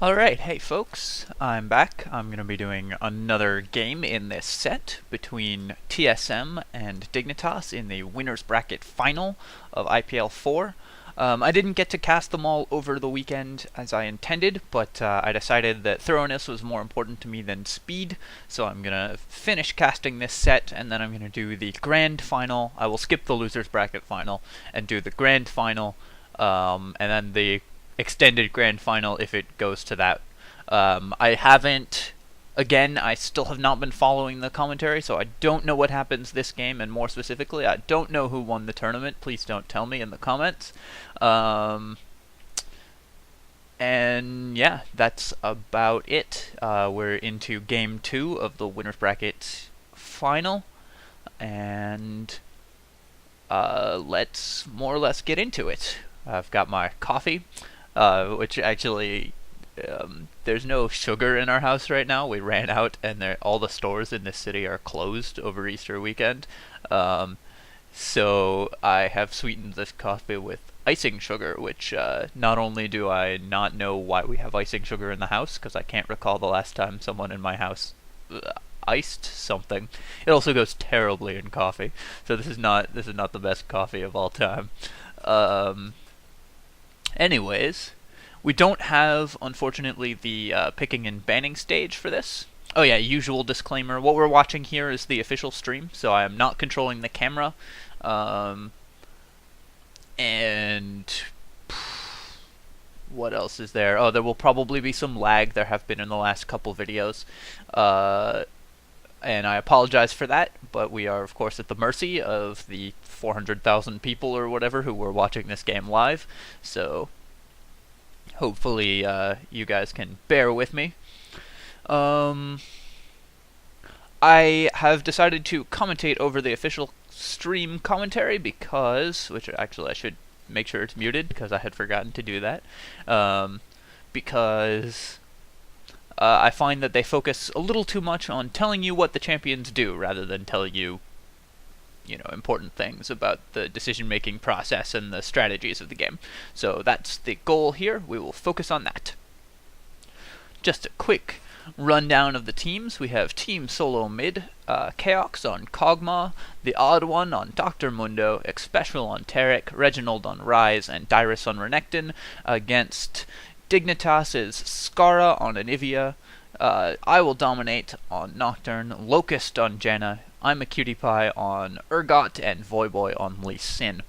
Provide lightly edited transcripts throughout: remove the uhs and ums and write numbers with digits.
Alright, hey folks, I'm back. I'm going to be doing another game in this set between TSM and Dignitas in the winner's bracket final of IPL4. I didn't get to cast them all over the weekend as I intended, but I decided that thoroughness was more important to me than speed, so I'm going to finish casting this set, and then I'm going to do the grand final. I will skip the loser's bracket final and do the grand final, and then the extended grand final if it goes to that. I haven't. Again, I still have not been following the commentary, so I don't know what happens this game, and more specifically, I don't know who won the tournament. Please don't tell me in the comments. And yeah, that's about it. We're into game 2 of the winner's bracket final, and let's more or less get into it. I've got my coffee, which actually, there's no sugar in our house right now. We ran out, and all the stores in this city are closed over Easter weekend. So I have sweetened this coffee with icing sugar, which not only do I not know why we have icing sugar in the house, because I can't recall the last time someone in my house iced something. It also goes terribly in coffee, so this is not the best coffee of all time. Anyways, we don't have, unfortunately, the picking and banning stage for this. Oh yeah, usual disclaimer. What we're watching here is the official stream, so I am not controlling the camera. And what else is there? Oh, there will probably be some lag. There have been in the last couple videos. And I apologize for that, but we are, of course, at the mercy of the 400,000 people or whatever who were watching this game live. So hopefully you guys can bear with me. I have decided to commentate over the official stream commentary because, which actually I should make sure it's muted because I had forgotten to do that, because I find that they focus a little too much on telling you what the champions do rather than telling you, important things about the decision-making process and the strategies of the game. So that's the goal here. We will focus on that. Just a quick rundown of the teams. We have Team Solo Mid, Chaox on Kog'Maw, TheOddOne on Dr. Mundo, Xpecial on Taric, Reginald on Ryze, and Dyrus on Renekton. Against Dignitas is Scarra on Anivia, IWDominate on Nocturne, Locust on Janna, Imaqtpie on Urgot, and Voyboy on Lee Sin.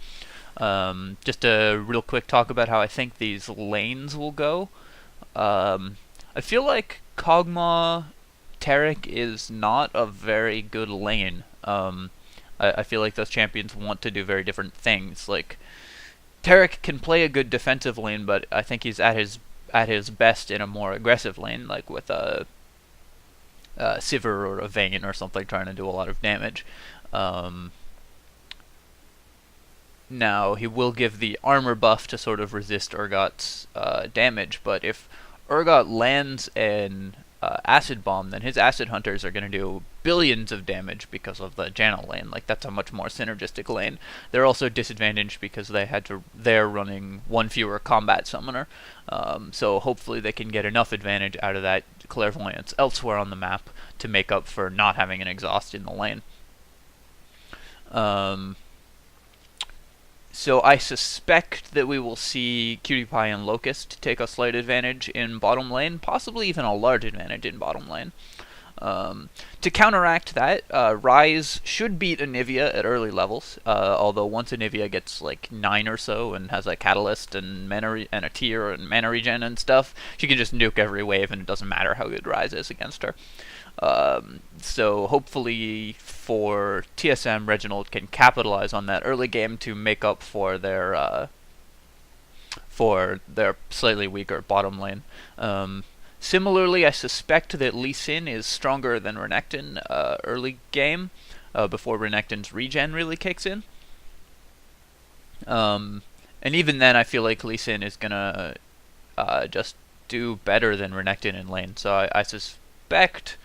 Just a real quick talk about how I think these lanes will go. I feel like Kog'Maw Taric is not a very good lane. I feel like those champions want to do very different things. Like, Taric can play a good defensive lane, but I think he's at his best in a more aggressive lane, like with a Sivir or a Vayne or something, trying to do a lot of damage. Now, he will give the armor buff to sort of resist Urgot's damage, but if Urgot lands an acid bomb, then his acid hunters are going to do billions of damage because of the Janna lane. Like, that's a much more synergistic lane. They're also disadvantaged because they're running one fewer combat summoner. So hopefully they can get enough advantage out of that clairvoyance elsewhere on the map to make up for not having an exhaust in the lane. So I suspect that we will see Cutie-Pie and Locust take a slight advantage in bottom lane, possibly even a large advantage in bottom lane. To counteract that, Ryze should beat Anivia at early levels, although once Anivia gets like 9 or so and has a Catalyst and a Tier and mana regen and stuff, she can just nuke every wave and it doesn't matter how good Ryze is against her. So hopefully for TSM, Reginald can capitalize on that early game to make up for their slightly weaker bottom lane. Similarly, I suspect that Lee Sin is stronger than Renekton early game, before Renekton's regen really kicks in. And even then, I feel like Lee Sin is gonna just do better than Renekton in lane. So I suspect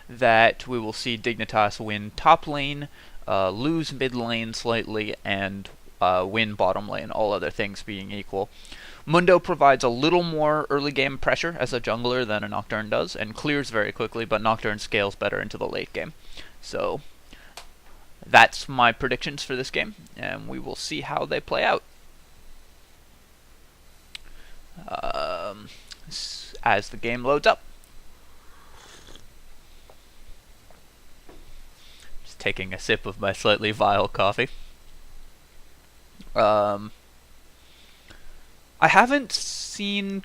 that we will see Dignitas win top lane, lose mid lane slightly, and win bottom lane, all other things being equal. Mundo provides a little more early game pressure as a jungler than a Nocturne does, and clears very quickly, but Nocturne scales better into the late game. So that's my predictions for this game, and we will see how they play out. As the game loads up. Just taking a sip of my slightly vile coffee. I haven't seen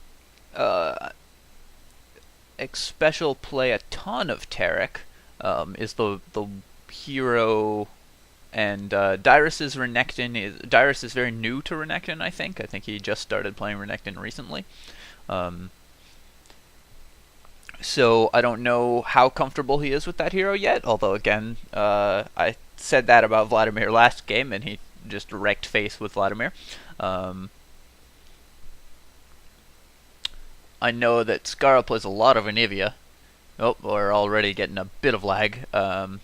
Xpecial play a ton of Taric. Is the hero, and Dyrus is Renekton. Dyrus is very new to Renekton, I think. I think he just started playing Renekton recently. So I don't know how comfortable he is with that hero yet, although again, I said that about Vladimir last game, and he just wrecked face with Vladimir. I know that Scarra plays a lot of Anivia. Oh, we're already getting a bit of lag. Well,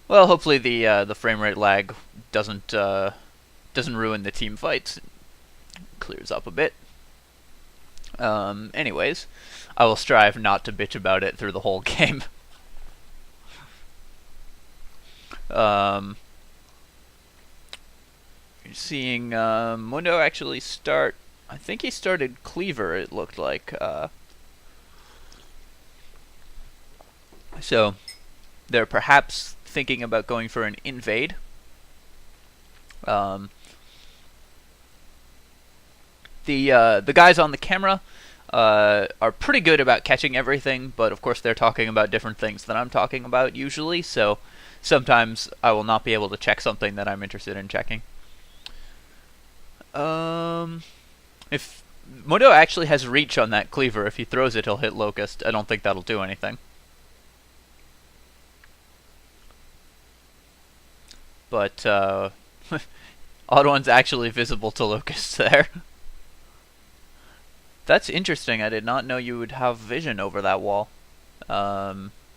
hopefully the frame rate lag doesn't ruin the team fights. It clears up a bit. Anyways, I will strive not to bitch about it through the whole game. You're seeing Mundo actually start. I think he started Cleaver, it looked like. So they're perhaps thinking about going for an invade. The guys on the camera are pretty good about catching everything, but of course they're talking about different things than I'm talking about usually, so sometimes I will not be able to check something that I'm interested in checking. If Mundo actually has reach on that Cleaver, if he throws it, he'll hit Locust. I don't think that'll do anything. But, OddOne's actually visible to Locust there. That's interesting. I did not know you would have vision over that wall.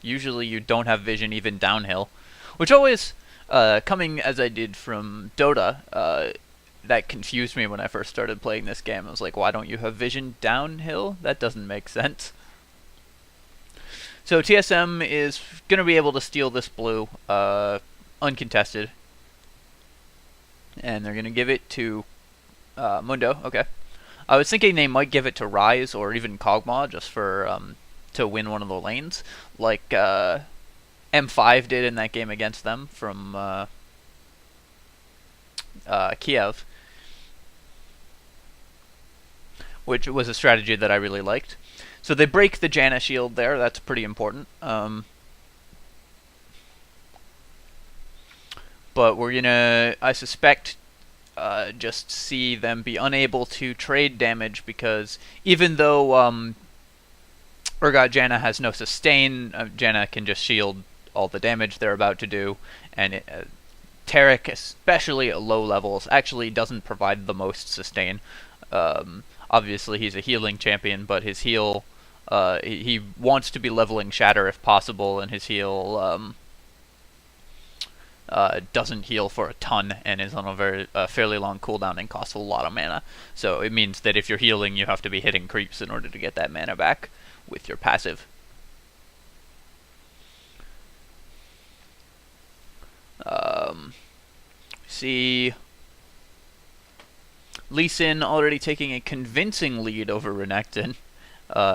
Usually you don't have vision even downhill. Which always, coming as I did from Dota, that confused me when I first started playing this game. I was like, why don't you have vision downhill? That doesn't make sense. So TSM is going to be able to steal this blue, uncontested. And they're going to give it to Mundo. Okay. I was thinking they might give it to Ryze or even Kog'Maw just for to win one of the lanes, like M5 did in that game against them from Kiev, which was a strategy that I really liked. So they break the Janna shield there. That's pretty important. But we're gonna, I suspect, just see them be unable to trade damage because even though Urgot Janna has no sustain, Janna can just shield all the damage they're about to do, and Taric, especially at low levels, actually doesn't provide the most sustain. Obviously he's a healing champion, but his heal, he wants to be leveling Shatter if possible, and his heal doesn't heal for a ton and is on a fairly long cooldown and costs a lot of mana. So it means that if you're healing, you have to be hitting creeps in order to get that mana back with your passive. See Lee Sin already taking a convincing lead over Renekton,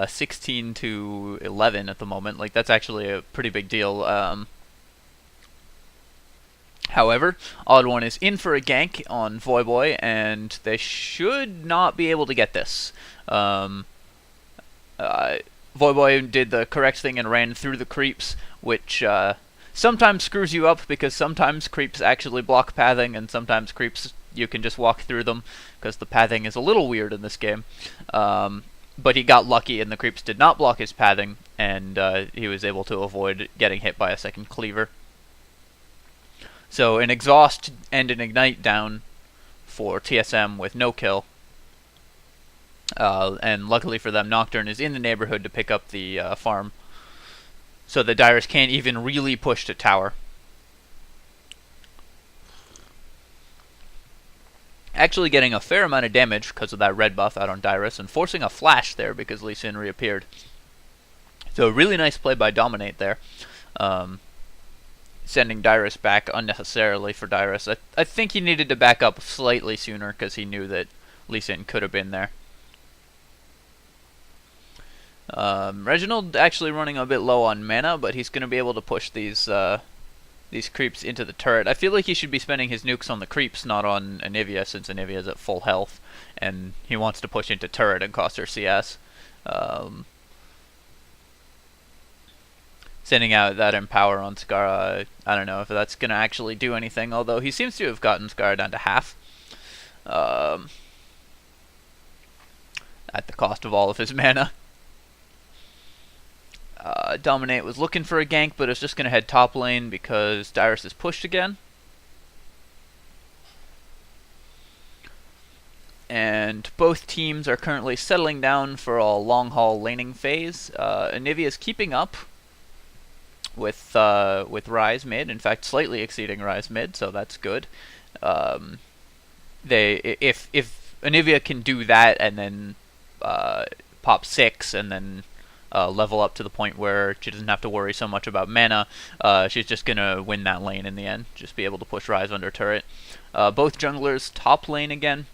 16 to 11 at the moment. Like, that's actually a pretty big deal. However, OddOne is in for a gank on Voyboy, and they should not be able to get this. Voyboy did the correct thing and ran through the creeps, which sometimes screws you up because sometimes creeps actually block pathing, and sometimes creeps you can just walk through them because the pathing is a little weird in this game. But he got lucky and the creeps did not block his pathing, and he was able to avoid getting hit by a second cleaver. So an exhaust and an ignite down for TSM with no kill. And luckily for them, Nocturne is in the neighborhood to pick up the farm. So the Dyrus can't even really push to tower. actually getting a fair amount of damage because of that red buff out on Dyrus, and forcing a flash there because Lee Sin reappeared. So really nice play by Dominate there. Sending Dyrus back unnecessarily for Dyrus. I think he needed to back up slightly sooner because he knew that Lee Sin could have been there. Reginald actually running a bit low on mana, but he's going to be able to push these creeps into the turret. I feel like he should be spending his nukes on the creeps, not on Anivia, since Anivia is at full health, and he wants to push into turret and cost her CS. Sending out that Empower on Scarra, I don't know if that's going to actually do anything, although he seems to have gotten Scarra down to half. At the cost of all of his mana. Dominate was looking for a gank, but is just going to head top lane because Dyrus is pushed again. And both teams are currently settling down for a long-haul laning phase. Anivia is keeping up with Ryze mid, in fact slightly exceeding Ryze mid, so that's good. If Anivia can do that and then pop 6 and then level up to the point where she doesn't have to worry so much about mana, she's just gonna win that lane in the end, just be able to push Ryze under turret. Both junglers top lane again.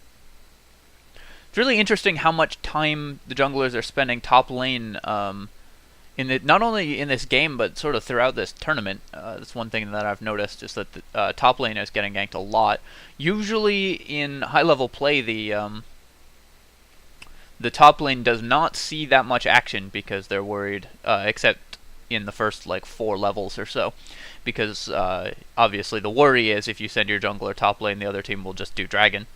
It's really interesting how much time the junglers are spending top lane, not only in this game, but sort of throughout this tournament. That's one thing that I've noticed, is that the top lane is getting ganked a lot. Usually in high-level play, the top lane does not see that much action because they're worried, except in the first, 4 levels or so. Because, obviously, the worry is if you send your jungler top lane, the other team will just do dragon.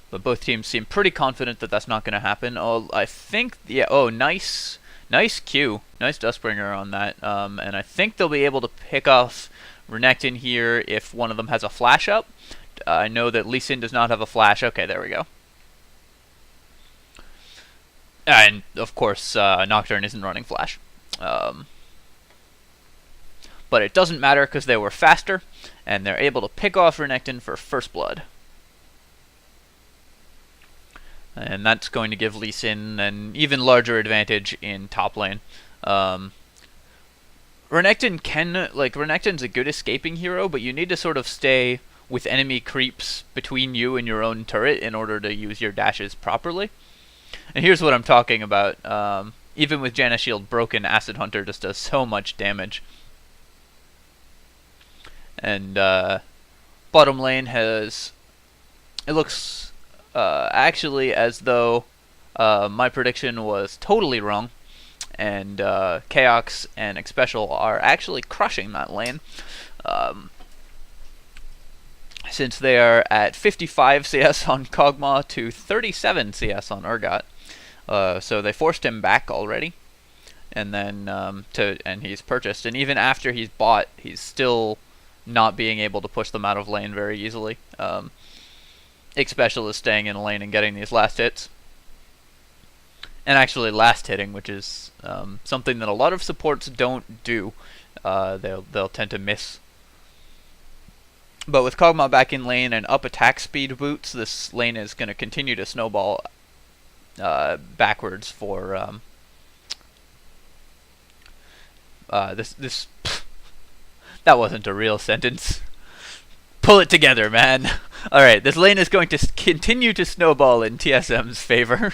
But both teams seem pretty confident that that's not going to happen. Oh, I think, yeah, nice Q. Nice Dustbringer on that. And I think they'll be able to pick off Renekton here if one of them has a flash up. I know that Lee Sin does not have a flash. Okay, there we go. And, of course, Nocturne isn't running flash. But it doesn't matter because they were faster, and they're able to pick off Renekton for first blood. And that's going to give Lee Sin an even larger advantage in top lane. Renekton's a good escaping hero, but you need to sort of stay with enemy creeps between you and your own turret in order to use your dashes properly. And here's what I'm talking about. Even with Janna shield broken, Acid Hunter just does so much damage. And bottom lane has... It looks actually as though my prediction was totally wrong. And Chaox and Xpecial are actually crushing that lane. Since they are at 55 CS on Kog'Maw to 37 CS on Urgot. So they forced him back already. And then and he's purchased. And even after he's bought, he's still not being able to push them out of lane very easily. Xpecial is staying in lane and getting these last hits. And actually last hitting, which is something that a lot of supports don't do. They'll tend to miss. But with Kog'Maw back in lane and up attack speed boots, this lane is going to continue to snowball backwards for this. That wasn't a real sentence. Pull it together, man. Alright, this lane is going to continue to snowball in TSM's favor.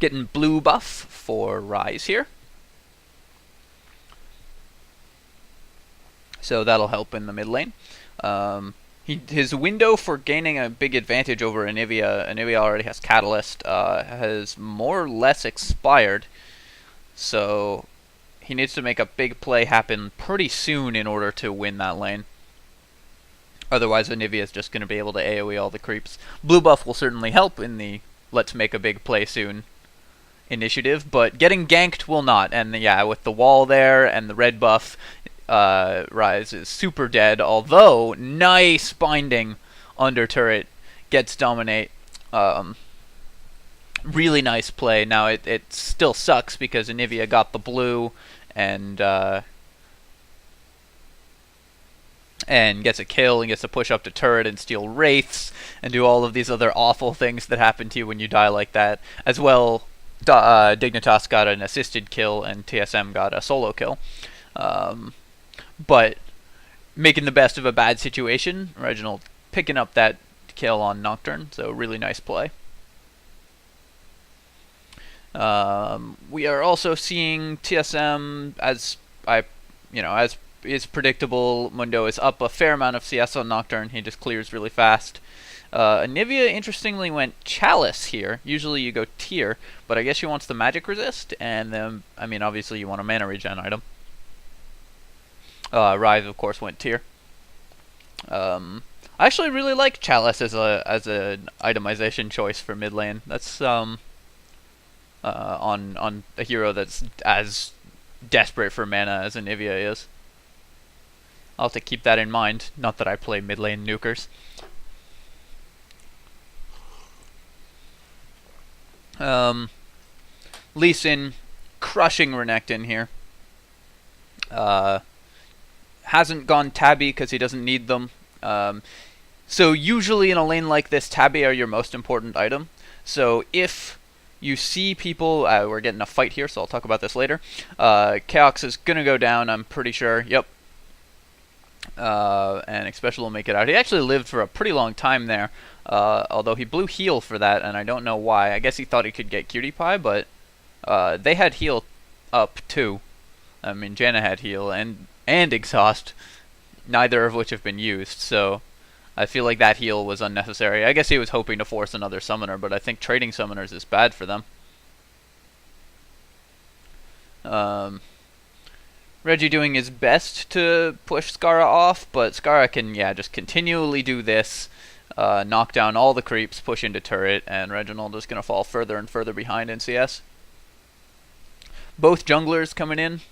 Getting blue buff for Ryze here. So that'll help in the mid lane. His window for gaining a big advantage over Anivia already has Catalyst, has more or less expired. So he needs to make a big play happen pretty soon in order to win that lane. Otherwise, Anivia is just going to be able to AoE all the creeps. Blue buff will certainly help in the let's make a big play soon initiative, but getting ganked will not. And yeah, with the wall there and the red buff, Ryze is super dead, although nice binding under turret gets Dominate. Really nice play. Now it still sucks because Anivia got the blue and and gets a kill and gets to push up to turret and steal wraiths and do all of these other awful things that happen to you when you die like that. As well, Dignitas got an assisted kill and TSM got a solo kill. But making the best of a bad situation, Reginald picking up that kill on Nocturne, so really nice play. We are also seeing TSM as is predictable. Mundo is up a fair amount of CS on Nocturne. He just clears really fast. Anivia, interestingly, went Chalice here. Usually you go Tier, but I guess she wants the magic resist, and then, I mean, obviously you want a mana regen item. Ryze, of course, went Tier. I actually really like Chalice as an itemization choice for mid lane. That's on a hero that's as desperate for mana as Anivia is. I'll have to keep that in mind. Not that I play mid lane nukers. Lee Sin crushing Renekton here. Hasn't gone Tabby because he doesn't need them. So usually in a lane like this, Tabby are your most important item. So if you see people, we're getting a fight here, so I'll talk about this later. Chaox is going to go down, I'm pretty sure. Yep. And Xpecial will make it out. He actually lived for a pretty long time there, although he blew heal for that, and I don't know why. I guess he thought he could get Cutie Pie, but they had heal up too. I mean, Janna had heal and exhaust, neither of which have been used, so I feel like that heal was unnecessary. I guess he was hoping to force another summoner, but I think trading summoners is bad for them. Reggie doing his best to push Scarra off, but Scarra can, just continually do this, knock down all the creeps, push into turret, and Reginald is going to fall further and further behind in CS. Both junglers coming in.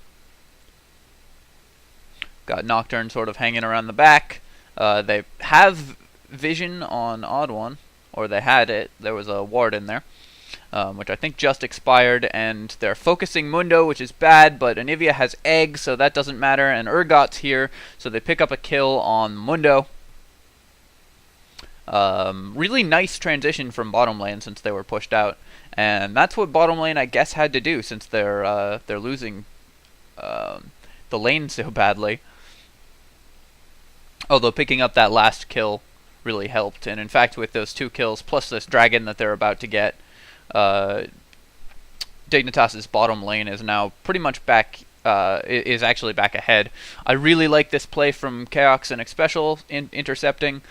Got Nocturne sort of hanging around the back. They have vision on TheOddOne, or they had it. There was a ward in there, which I think just expired, and they're focusing Mundo, which is bad, but Anivia has egg, so that doesn't matter, and Urgot's here, so they pick up a kill on Mundo. Really nice transition from bottom lane since they were pushed out, and that's what bottom lane, I guess, had to do since they're losing the lane so badly. Although picking up that last kill really helped, and in fact with those 2 kills plus this dragon that they're about to get, Dignitas' bottom lane is now pretty much back, is actually back ahead. I really like this play from Chaox and Xpecial intercepting.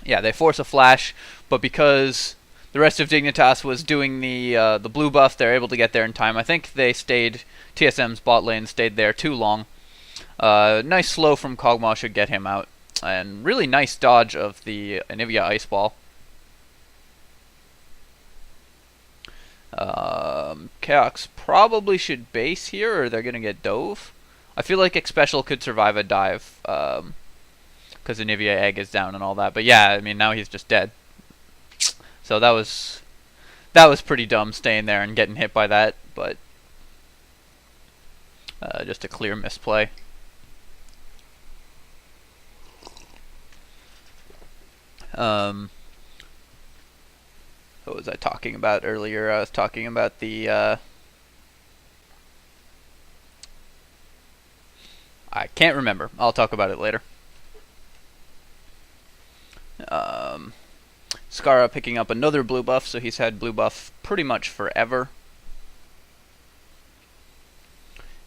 They force a flash, but because the rest of Dignitas was doing the blue buff, they're able to get there in time. I think they stayed, TSM's bot lane stayed there too long. Nice slow from Kog'Maw should get him out. And really nice dodge of the Anivia Ice Ball. Chaox probably should base here, or they're going to get dove. I feel like Xpecial could survive a dive, because Anivia egg is down and all that. But yeah, I mean, now he's just dead. So that was pretty dumb staying there and getting hit by that, but just a clear misplay. What was I talking about earlier? I was talking about the I can't remember. I'll talk about it later. Scarra picking up another blue buff, so he's had blue buff pretty much forever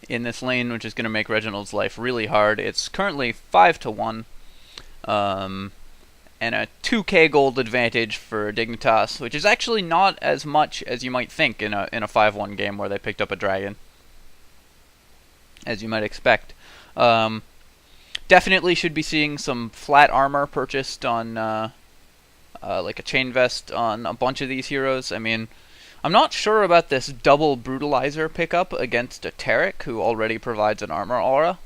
in this lane, which is going to make Reginald's life really hard. It's currently 5-1. And a 2k gold advantage for Dignitas, which is actually not as much as you might think in a 5-1 game where they picked up a dragon, as you might expect. Definitely should be seeing some flat armor purchased on like a chain vest on a bunch of these heroes. I mean, I'm not sure about this double brutalizer pickup against a Taric, who already provides an armor aura.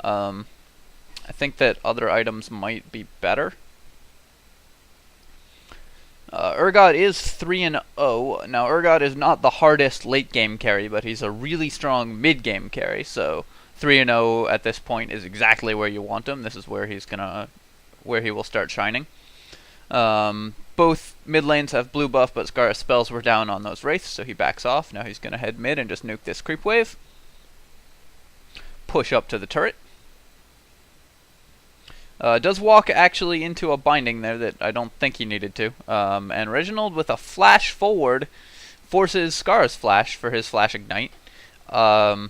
I think that other items might be better. Urgot is 3-0. Now, Urgot is not the hardest late-game carry, but he's a really strong mid-game carry, so 3-0 at this point is exactly where you want him. This is where where he will start shining. Both mid lanes have blue buff, but Scarra's spells were down on those wraiths, so he backs off. Now he's gonna head mid and just nuke this creep wave. Push up to the turret. Does walk actually into a binding there that I don't think he needed to. And Reginald with a flash forward forces Scarra's flash for his flash ignite. Not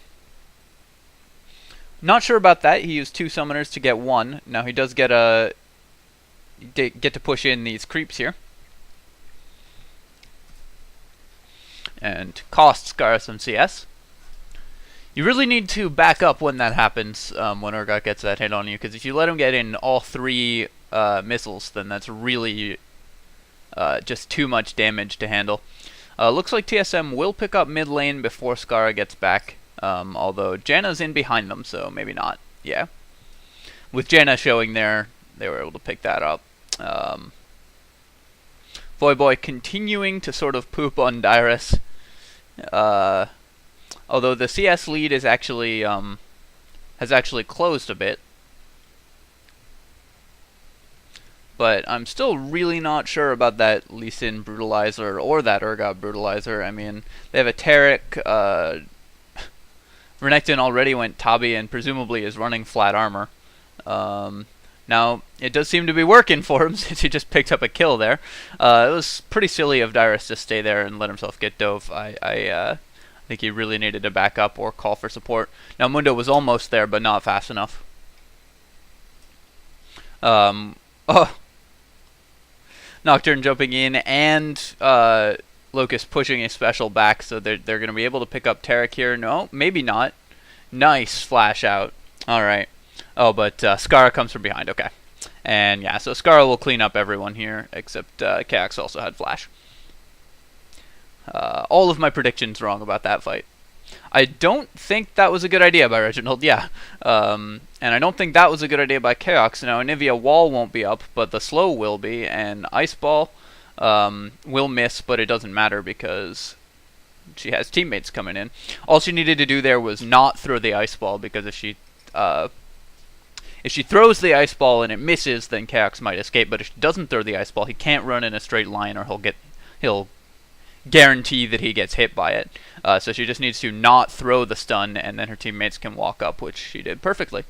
sure about that. He used 2 summoners to get 1. Now he does get to push in these creeps here. And cost Scarra some CS. You really need to back up when that happens, when Urgot gets that hit on you, because if you let him get in all 3 missiles, then that's really just too much damage to handle. Looks like TSM will pick up mid lane before Scarra gets back, although Janna's in behind them, so maybe not. Yeah. With Janna showing there, they were able to pick that up. Voyboy continuing to sort of poop on Dyrus. Although the CS lead is actually has actually closed a bit. But I'm still really not sure about that Lee Sin Brutalizer or that Urgot Brutalizer. I mean, they have a Taric. Renekton already went Tabi and presumably is running flat armor. Now, it does seem to be working for him since he just picked up a kill there. It was pretty silly of Dyrus to stay there and let himself get dove. I think he really needed to back up or call for support. Now, Mundo was almost there, but not fast enough. Nocturne jumping in and Locust pushing Xpecial back, so they're going to be able to pick up Taric here. No, maybe not. Nice flash out. Alright. Oh, but Scarra comes from behind. Okay. And yeah, so Scarra will clean up everyone here, except Chaox also had flash. All of my predictions wrong about that fight. I don't think that was a good idea by Reginald, yeah. And I don't think that was a good idea by Chaox. Now, Anivia wall won't be up, but the slow will be, and Ice Ball will miss, but it doesn't matter because she has teammates coming in. All she needed to do there was not throw the Ice Ball, because if she throws the Ice Ball and it misses, then Chaox might escape, but if she doesn't throw the Ice Ball, he can't run in a straight line or he'll guarantee that he gets hit by it. So she just needs to not throw the stun, and then her teammates can walk up, which she did perfectly.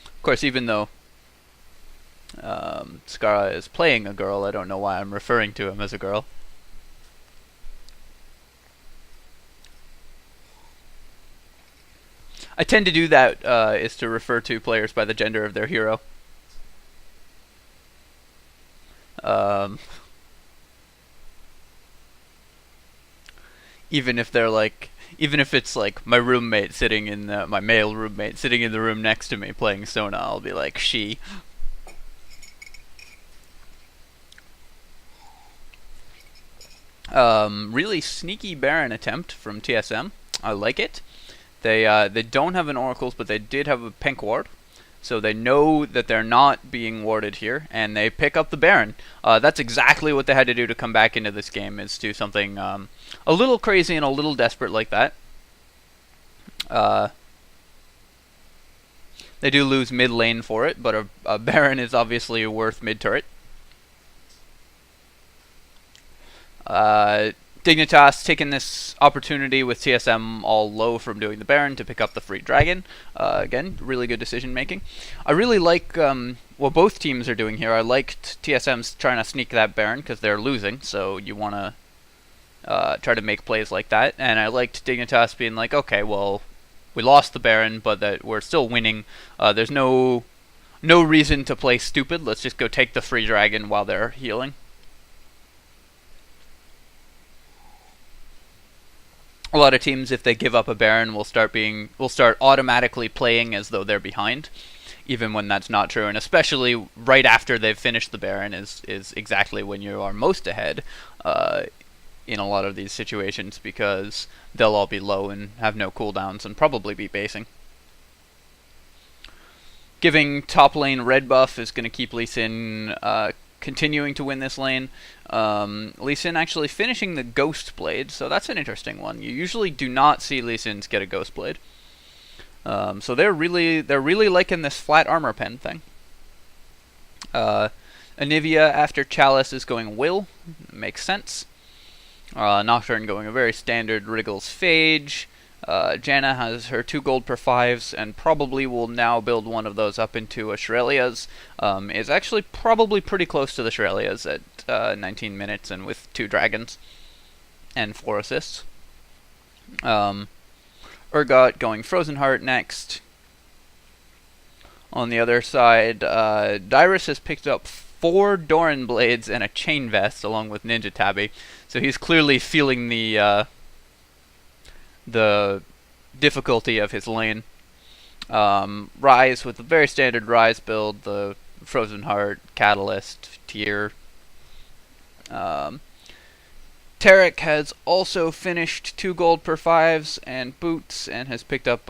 Of course, even though Scarra is playing a girl, I don't know why I'm referring to him as a girl. I tend to do that, is to refer to players by the gender of their hero. Even if it's like my roommate sitting in my male roommate sitting in the room next to me playing Sona, I'll be like she. Really sneaky Baron attempt from TSM. I like it. They don't have an Oracles, but they did have a pink ward. So they know that they're not being warded here, and they pick up the Baron. That's exactly what they had to do to come back into this game, is do something a little crazy and a little desperate like that. They do lose mid lane for it, but a Baron is obviously worth mid turret. Dignitas taking this opportunity with TSM all low from doing the Baron to pick up the free dragon. Again, really good decision making. I really like what both teams are doing here. I liked TSM's trying to sneak that Baron because they're losing, so you want to try to make plays like that. And I liked Dignitas being like, okay, well, we lost the Baron, but that we're still winning. There's no reason to play stupid. Let's just go take the free dragon while they're healing. A lot of teams, if they give up a Baron, will start automatically playing as though they're behind, even when that's not true. And especially right after they've finished the Baron is exactly when you are most ahead in a lot of these situations, because they'll all be low and have no cooldowns and probably be basing. Giving top lane red buff is going to keep Lee Sin continuing to win this lane. Lee Sin actually finishing the Ghost Blade, so that's an interesting one. You usually do not see Lee Sins get a Ghost Blade. So they're really liking this flat armor pen thing. Anivia after Chalice is going Will. Makes sense. Nocturne going a very standard Wriggles Phage. Janna has her 2 gold per 5s and probably will now build one of those up into a Shirelia's. Is actually probably pretty close to the Shirelia's at 19 minutes and with 2 dragons and 4 assists. Urgot going Frozen Heart next. On the other side, Dyrus has picked up 4 Doran Blades and a Chain Vest along with Ninja Tabby, so he's clearly feeling the difficulty of his lane. Ryze with a very standard Ryze build, the Frozen Heart, Catalyst, Tier. Taric has also finished 2 gold per 5s and boots and has picked up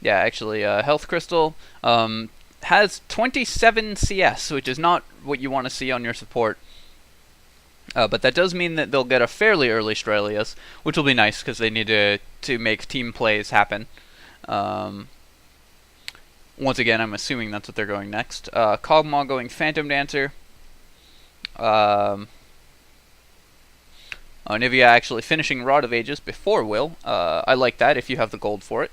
Health Crystal. Has 27 CS, which is not what you want to see on your support. But that does mean that they'll get a fairly early Strelius, which will be nice because they need to make team plays happen. Once again, I'm assuming that's what they're going next. Kog'Maw going Phantom Dancer. Anivia actually finishing Rod of Ages before Will. I like that if you have the gold for it.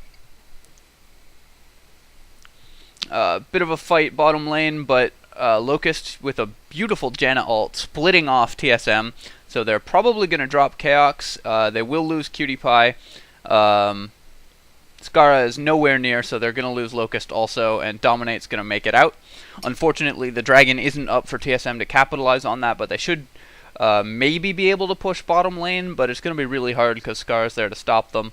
Bit of a fight bottom lane, but Locust with a beautiful Janna ult splitting off TSM, so they're probably going to drop Chaox. They will lose Cutie-Pie. Scarra is nowhere near, so they're going to lose Locust also, and Dominate's going to make it out. Unfortunately, the Dragon isn't up for TSM to capitalize on that, but they should maybe be able to push bottom lane, but it's going to be really hard because Scarra's there to stop them.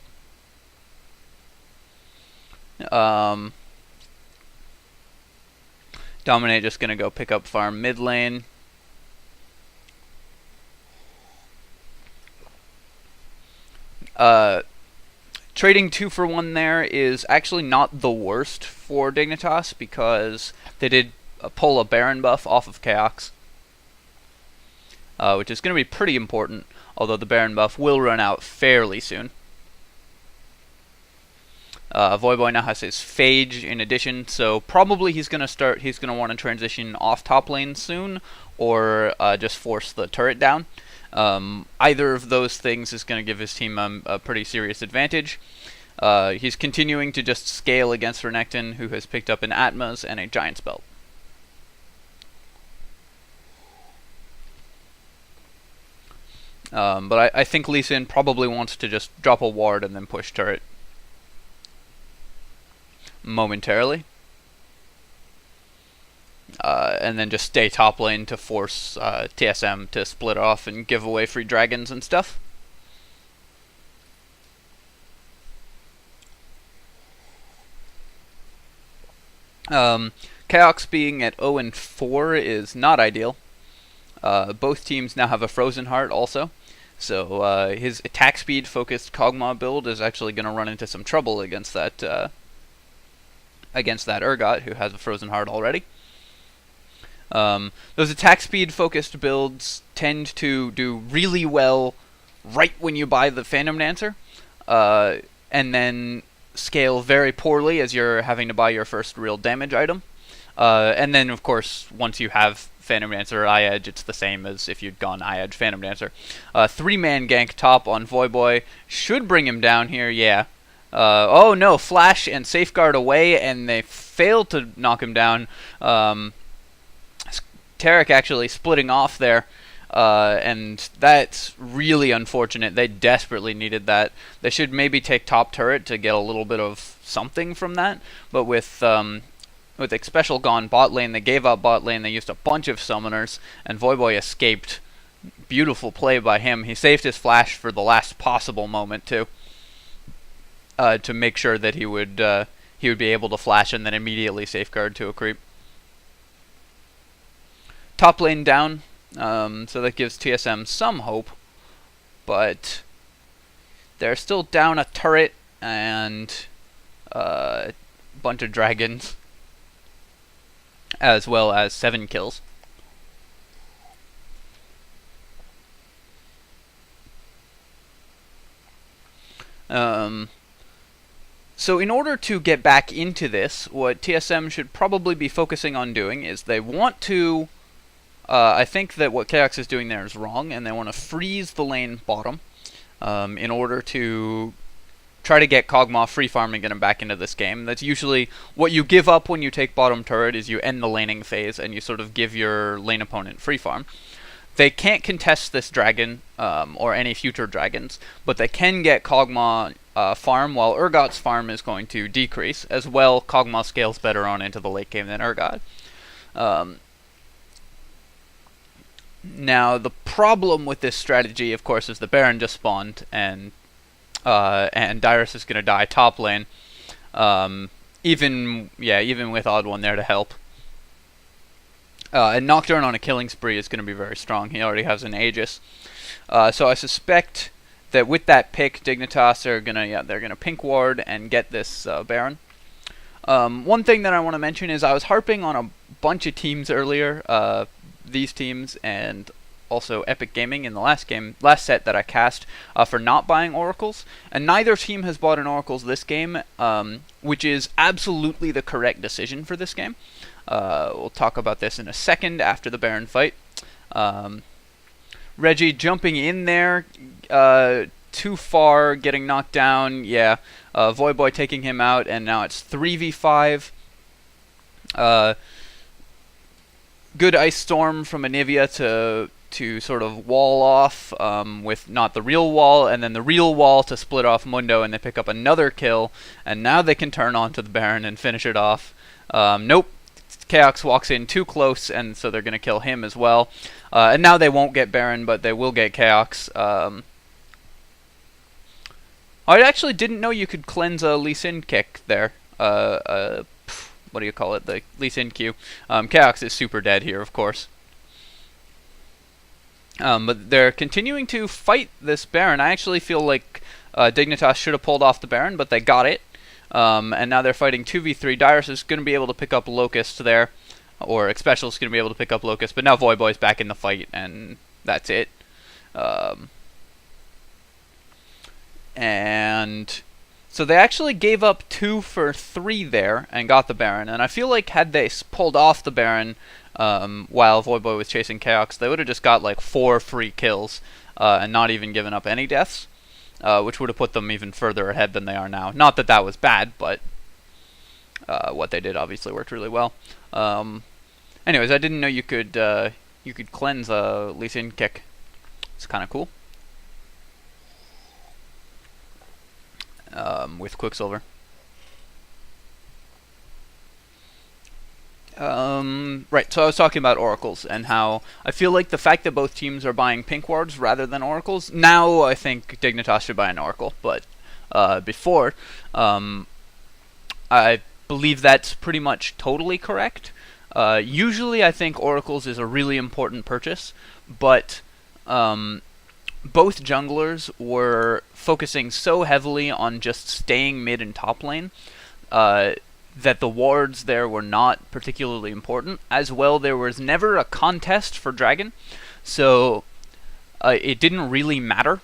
Dominate just going to go pick up farm mid lane. Trading 2 for 1 there is actually not the worst for Dignitas because they did pull a Baron buff off of Chaox, which is going to be pretty important, although the Baron buff will run out fairly soon. Voyboy now has his Phage in addition, so probably he's going to want to transition off top lane soon, or just force the turret down. Either of those things is going to give his team a pretty serious advantage. He's continuing to just scale against Renekton, who has picked up an Atma's and a Giant's Belt. But I think Lee Sin probably wants to just drop a ward and then push turret momentarily. And then just stay top lane to force TSM to split off and give away free dragons and stuff. Chaox being at 0-4 is not ideal. Both teams now have a Frozen Heart also, so his attack speed focused Kog'Maw build is actually going to run into some trouble against that Urgot, who has a Frozen Heart already. Those attack speed focused builds tend to do really well right when you buy the Phantom Dancer, and then scale very poorly as you're having to buy your first real damage item. And then, of course, once you have Phantom Dancer or Eye-Edge, it's the same as if you'd gone Eye-Edge Phantom Dancer. 3-man gank top on Voyboy should bring him down here, yeah. Oh no, Flash and Safeguard away, and they fail to knock him down. Taric actually splitting off there, and that's really unfortunate. They desperately needed that. They should maybe take top turret to get a little bit of something from that, but with Xpecial gone bot lane, they gave up bot lane, they used a bunch of summoners, and Voyboy escaped. Beautiful play by him. He saved his Flash for the last possible moment, too, to make sure that he would be able to flash and then immediately safeguard to a creep. Top lane down, so that gives TSM some hope, but they're still down a turret and a bunch of dragons, as well as 7 kills. So in order to get back into this, what TSM should probably be focusing on doing is they want to... I think that what Chaox is doing there is wrong, and they want to freeze the lane bottom in order to try to get Kog'Maw free farm and get him back into this game. That's usually what you give up when you take bottom turret, is you end the laning phase and you sort of give your lane opponent free farm. They can't contest this dragon or any future dragons, but they can get Kog'Maw farm, while Urgot's farm is going to decrease. As well, Kog'Maw scales better on into the late game than Urgot. Now, the problem with this strategy, of course, is the Baron just spawned, and Dyrus is going to die top lane. Even with TheOddOne there to help. And Nocturne on a killing spree is going to be very strong. He already has an Aegis. So I suspect that with that pick, Dignitas are gonna pink ward and get this Baron. One thing that I want to mention is I was harping on a bunch of teams earlier, these teams and also Epic Gaming in the last set that I cast, for not buying oracles, and neither team has bought an oracles this game, which is absolutely the correct decision for this game. We'll talk about this in a second after the Baron fight. Reggie jumping in there too far, getting knocked down. Yeah, Voyboy taking him out, and now it's 3v5. Good Ice Storm from Anivia to sort of wall off with not the real wall, and then the real wall to split off Mundo, and they pick up another kill, and now they can turn on to the Baron and finish it off. Nope. Chaox walks in too close, and so they're going to kill him as well. And now they won't get Baron, but they will get Chaox. I actually didn't know you could cleanse a Lee Sin kick there. What do you call it? The Lee Sin Q. Chaox is super dead here, of course. But they're continuing to fight this Baron. I actually feel like Dignitas should have pulled off the Baron, but they got it. And now they're fighting 2v3. Dyrus is going to be able to pick up Locust there, or Xpecial is going to be able to pick up Locust, but now Voyboy's back in the fight, and that's it. And so they actually gave up 2 for 3 there and got the Baron, and I feel like had they pulled off the Baron while Voyboy was chasing Chaox, they would have just got like 4 free kills and not even given up any deaths. Which would have put them even further ahead than they are now. Not that that was bad, but what they did obviously worked really well. Anyways, I didn't know you could cleanse a Lee Sin kick. It's kind of cool. With Quicksilver. Right, so I was talking about oracles and how I feel like the fact that both teams are buying pink wards rather than oracles, now I think Dignitas should buy an oracle, but before, I believe that's pretty much totally correct. Usually I think oracles is a really important purchase, but both junglers were focusing so heavily on just staying mid and top lane that the wards there were not particularly important. As well, there was never a contest for Dragon, so it didn't really matter.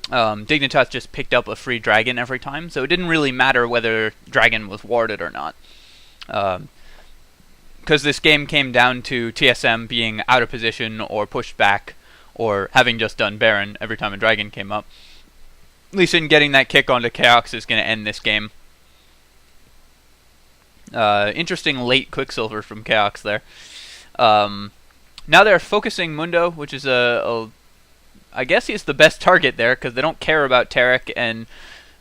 Dignitas just picked up a free Dragon every time, so it didn't really matter whether Dragon was warded or not. Because this game came down to TSM being out of position or pushed back, or having just done Baron every time a Dragon came up. Lee Sin getting that kick onto Chaox is going to end this game. Interesting late Quicksilver from Chaox there. Now they're focusing Mundo, which is I guess he's the best target there, because they don't care about Taric, and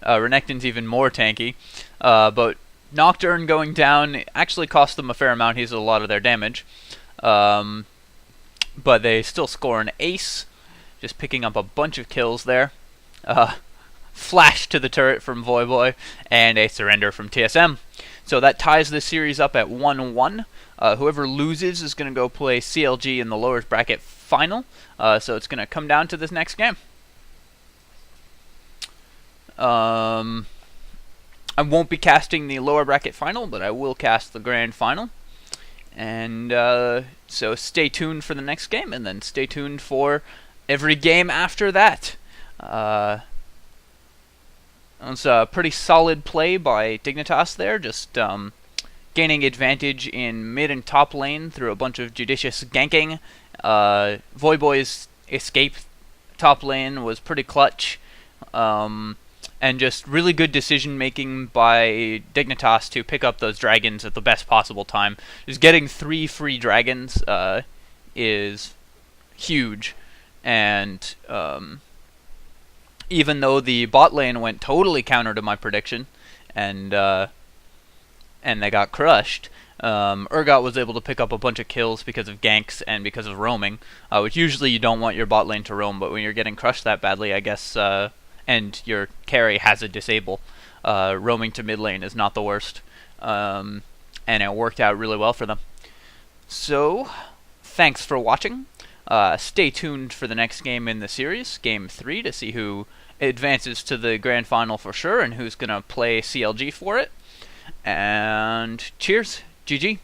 Renekton's even more tanky. But Nocturne going down actually cost them a fair amount. He's a lot of their damage. But they still score an ace, just picking up a bunch of kills there. Flash to the turret from Voyboy, and a surrender from TSM. So that ties the series up at 1-1. Whoever loses is going to go play CLG in the lower bracket final. So it's going to come down to this next game. I won't be casting the lower bracket final, but I will cast the grand final. And so stay tuned for the next game, and then stay tuned for every game after that. It was a pretty solid play by Dignitas there, just gaining advantage in mid and top lane through a bunch of judicious ganking. Voyboy's escape top lane was pretty clutch, and just really good decision making by Dignitas to pick up those dragons at the best possible time. Just getting 3 free dragons is huge, and even though the bot lane went totally counter to my prediction, and they got crushed, Urgot was able to pick up a bunch of kills because of ganks and because of roaming, which usually you don't want your bot lane to roam, but when you're getting crushed that badly, I guess, and your carry has a disable, roaming to mid lane is not the worst, and it worked out really well for them. So, thanks for watching. Stay tuned for the next game in the series, Game 3, to see who advances to the Grand Final for sure, and who's going to play CLG for it. And cheers. GG.